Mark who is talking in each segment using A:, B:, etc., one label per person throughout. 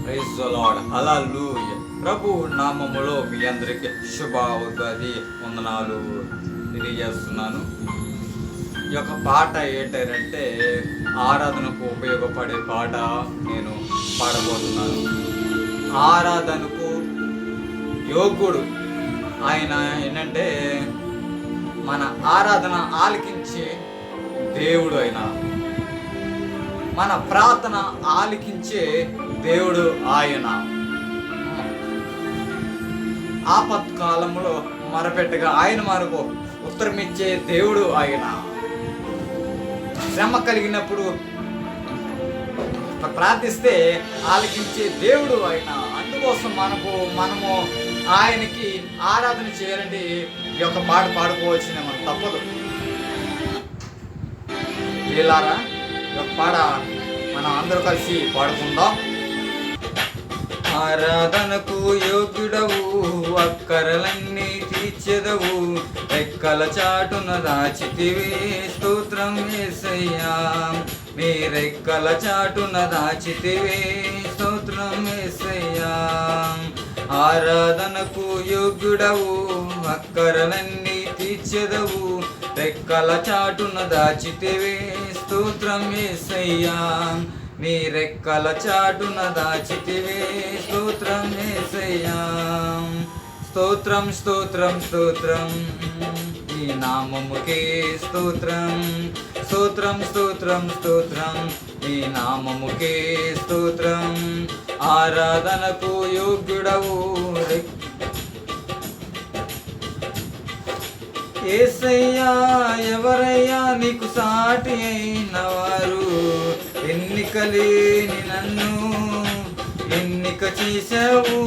A: Praise the lord, హల్లెలూయా. ప్రభు నామములో మీ అందరికీ శుభ ఉగాది వందనాలు తెలియజేస్తున్నాను. ఈ యొక్క పాట ఏంటంటే ఆరాధనకు ఉపయోగపడే పాట నేను పాడబోతున్నాను. ఆరాధనకు యోగ్యుడు ఆయన ఏంటంటే మన ఆరాధన ఆలకించే దేవుడు, ఆయన మన ప్రార్థన ఆలకించే దేవుడు. ఆయన ఆపత్కాలంలో మొరపెట్టగా ఆయన మనకు ఉత్తరమిచ్చే దేవుడు. ఆయన శ్రమ కలిగినప్పుడు ప్రార్థిస్తే ఆలకించే దేవుడు ఆయన. అందుకోసం మనము ఆయనకి ఆరాధన చేయాలంటే ఈ యొక్క పాట పాడుకోవాల్సిన మనం తప్పదు. వీళ్ళారా ఈ యొక్క పాట మనం అందరూ కలిసి పాడుకుందాం. ఆరాధనకు యోగ్యుడవు, అక్కరలన్నీ తీర్చెదవు, రెక్కల చాటున దాచితివి, స్తోత్రం యేసయ్యా. నీ రెక్కల చాటున దాచితివి, స్తోత్రం యేసయ్యా. ఆరాధనకు యోగ్యుడవు, అక్కరలన్నీ తీర్చెదవు, రెక్కల చాటున దాచితివి, స్తోత్రం యేసయ్యా. నీ రెక్కల చాటున దాచితివే, స్తోత్రం యేసయ్యా. స్తోత్రం స్తోత్రం స్తోత్రం నీ నామముకే స్తోత్రం. స్తోత్రం స్తోత్రం స్తోత్రం నీ నామముకే స్తోత్రం. ఆరాధనకు యోగ్యుడవు, యేసయ్యా. ఎవరయ్యా నీకు సాటి అయిన వారు? ఎన్నిక లేని నన్ను ఎన్నిక చేశావు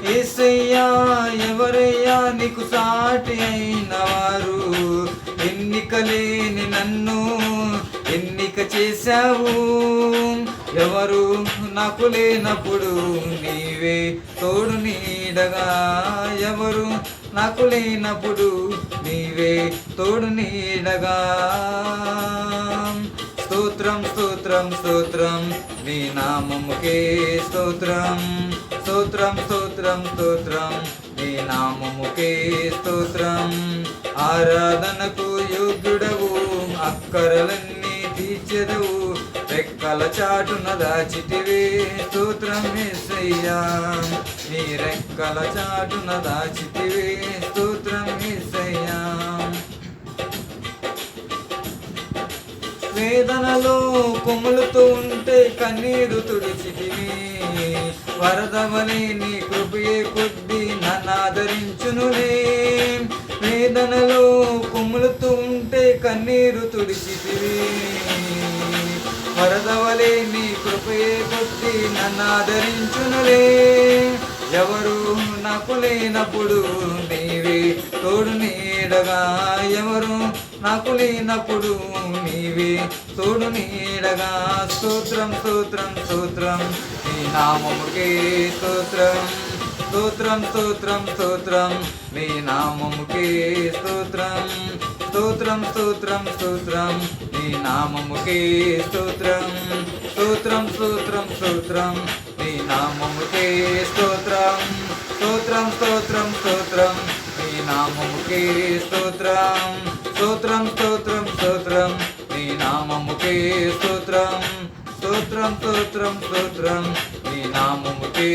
A: యేసయ్యా. ఎవరయ్యా నీకు సాటి అయిన వారు? ఎన్నిక లేని నన్ను ఎన్నిక చేశావు. ఎవరు నాకు లేనప్పుడు నీవే తోడు నీడగా, ఎవరు నాకు లేనప్పుడు నీవే తోడు నీడగా. స్తోత్రం స్తోత్రం స్తోత్రం నీ నామముకే స్తోత్రం. స్తోత్రం స్తోత్రం స్తోత్రం నీ నామముకే స్తోత్రం. ఆరాధనకు యోగ్యుడవు, అక్కరలన్నీ తీర్చెదవు, రెక్కల చాటున దాచితివే, స్తోత్రం యేసయ్యా. నీ రెక్కల చాటున దాచితివే, స్తోత్రం యేసయ్యా. వేదనలో కొమ్ములుతూ ఉంటే కన్నీరు తుడిచితివి, వరదవలే నీ కృపయే కొద్ది నన్ను ఆదరించునులే. వేదనలో కొమ్ములుతూ ఉంటే కన్నీరు తుడిచితివి, వరదవలే నీ కృపయే కొద్ది నన్ను ఆదరించునులే. ఎవరు నాకు లేనప్పుడు నీవే తోడు నీడగా, ఎవరు నాకు లేనప్పుడు నీవే తోడు నీడగా. స్తోత్రం స్తోత్రం స్తోత్రం నీ నామముకే స్తోత్రం. స్తోత్రం స్తోత్రం స్తోత్రం నీ నామముకే స్తోత్రం. స్తోత్రం స్తోత్రం స్తోత్రం నీ నామముకే స్తోత్రం. స్తోత్రం స్తోత్రం స్తోత్రం నీ నామముకే స్తోత్రం. స్తోత్రం స్తోత్రం స్తోత్రం నీ నామముకే స్తోత్రం. స్తోత్రం స్తోత్రం స్తోత్రం నీ నామముకే స్తోత్రం. స్తోత్రం స్తోత్రం స్తోత్రం నీ నామముకే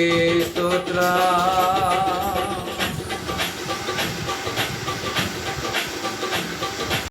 A: స్తోత్రం.